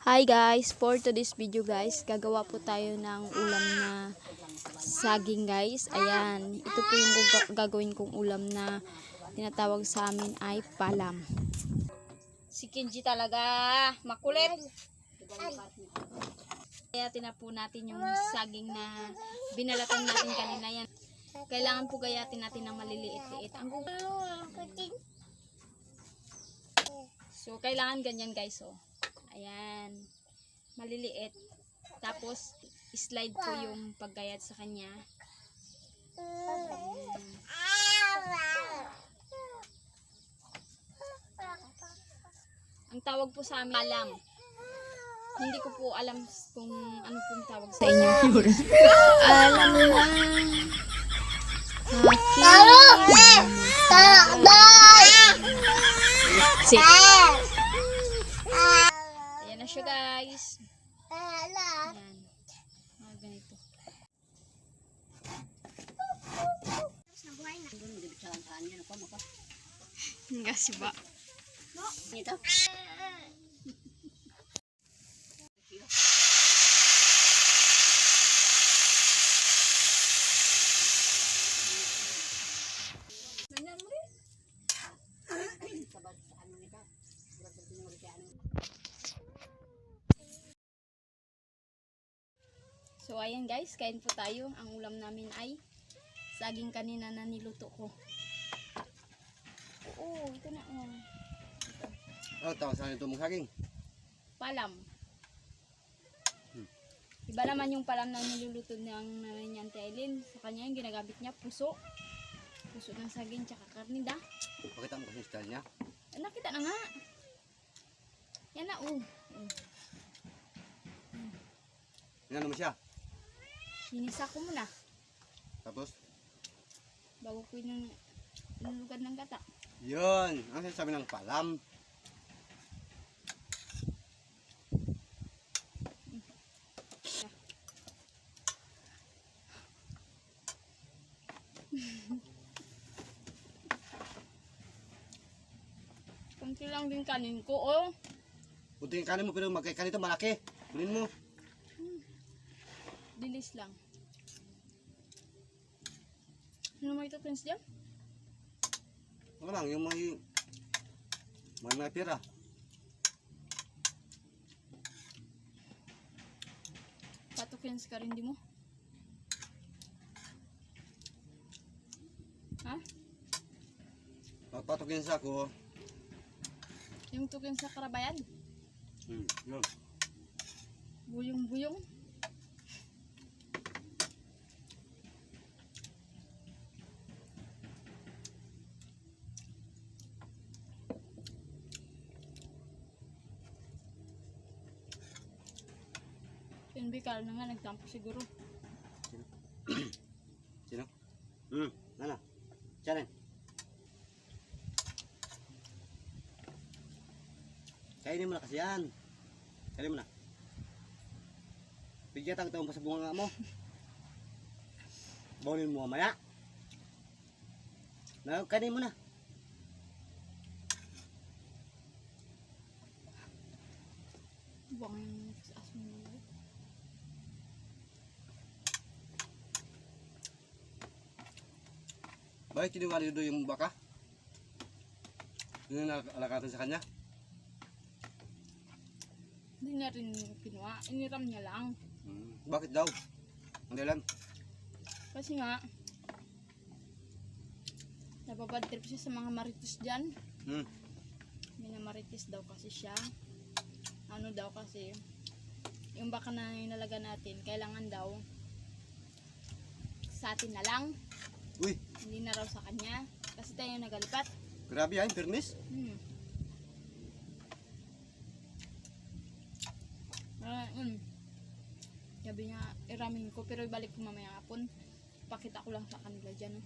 Hi guys, for today's video guys, gagawa po tayo ng ulam na saging guys. Ayan, ito po yung gagawin kong ulam na tinatawag sa amin ay palam. Si Kenji talaga, makulit. Kaya tinapo natin yung saging na binalatan natin kanina yan. Kailangan po gayatin natin ng maliliit-liit. So, kailangan ganyan guys, oh. Ayan, maliliit. Tapos, slide po yung paggayat sa kanya. Ayan. Ang tawag po sa amin, palam. Hindi ko po alam kung ano pong tawag sa inyo. Alam na. Ayan na siya guys. Ayan. Mga ganito. Enggak sih, Pak. Gitu. So ayan guys, kain po tayo. Ang ulam namin ay saging kanina na niluto ko. Oo, ito na oh. Oh, tawag sa ito mong saging? Palam. Iba naman yung palam na niluluto ng nanay niya Auntie Eileen. Sa kanya yung ginagamit niya, puso. Puso ng saging tsaka karnida. Pakita mo kasi style niya. Nakita na nga. Yan na oh. Inano mo siya? Hinisa ko muna. Tapos? Bago ko yung nilulugan ng gata. Yun! Ang sinasabi ng palam. Kunti lang din kanin ko oh. Kunting kanin mo pero magkaikan ito malaki. Kunin mo. Dilis lang. Ano mo ito, Prince Jam? Ano lang, yung mga pira. Patukin sa karindi mo. Ha? Pagpatukin sa ako. Yung tukin sa karabayan? Yun. Buyong-buyong. Bikal na nga, nagtampo siguro. Sino? Nana. Siya rin. Kainin mo na kasi yan. Kainin mo na. Bigyan tang taong pa sa bunga mo. Bawalin mo mamaya. Kainin mo na. Buwang yung as mo na. Bakit tiniwali doon yung baka? Yun ang alakatan sa kanya? Hindi niya rin kinuha. Iniram niya lang. Bakit daw? Ang dahilan? Kasi nga, nababad trip siya sa mga marites dyan. Minamarites daw kasi siya. Ano daw kasi, yung baka na inalaga natin, kailangan daw sa atin na lang. Uy! Hindi na raw sa kanya. Kasi tayo nagalipat. Grabe yan, fairness. Sabi niya, iramin ko, pero ibalik ko mamaya hapon. Pakita ko lang sa kanila dyan.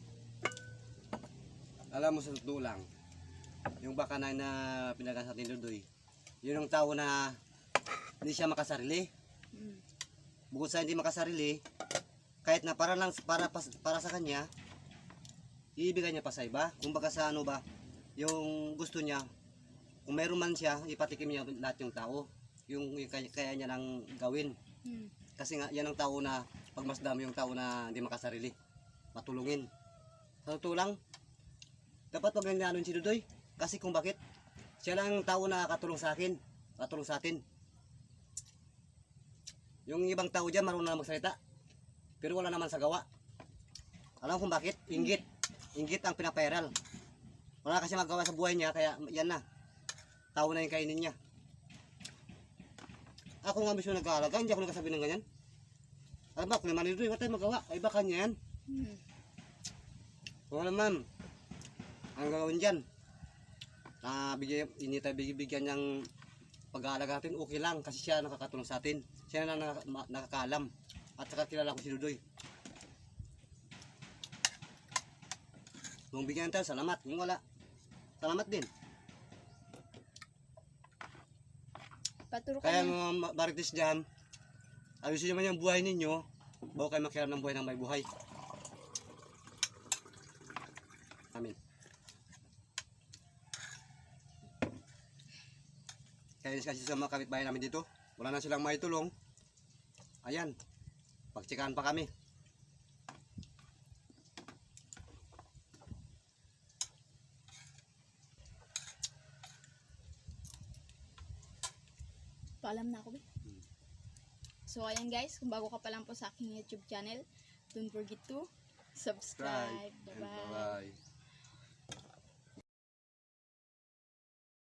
Alam mo sa totoo lang, yung baka na pinagan sa atin Dudoy, yun ang tao na hindi siya makasarili. Bukod sa hindi makasarili, kahit na para sa kanya, ibigay niya pa sa iba. Kung baka sa ano ba, yung gusto niya, kung meron man siya, ipatikim niya lahat yung tao. yung kaya niya nang gawin. Mm. Kasi nga, yan ang tao na, pagmasdam yung tao na hindi makasarili. Matulungin. Sa totoo lang, dapat wag nang si Dudoy. Kasi kung bakit, siya lang ang tao na katulong sa akin, katulong sa atin. Yung ibang tao dyan, marunong na magsalita. Pero wala naman sa gawa. Alam kung bakit? Inggit. Inggit ang pinapairal. Wala kasi magawa sa buhay niya, kaya yan na. Tao na yung kainin niya. Ako nga mismo nag-aalaga, hindi ako nagkasabi ng ganyan. Alam ba, kung naman ito, wala tayong magawa. Ay, baka niya yan. Mm. Wala naman. Ang gagawin dyan, hindi tayo bigyan niyang pag-aalaga natin, okay lang. Kasi siya nakakatulong sa atin. Siya na nakakaalam. At saka kilala ko si Dudoy. Kung bigyan tayo, salamat. Kung wala, salamat din. Paturo ka Kaya na. mga marites dyan, ayusin naman yung buhay ninyo bago kayo makialam ng buhay ng may buhay. Amin. Kaya kasi sa mga kapitbahay namin dito, wala na silang maitulong. Ayan, pagtsikahan pa kami. Paalam na ako, be. So, ayan guys, kung bago ka pa lang po sa aking YouTube channel, don't forget to subscribe. Bye-bye. Bye-bye.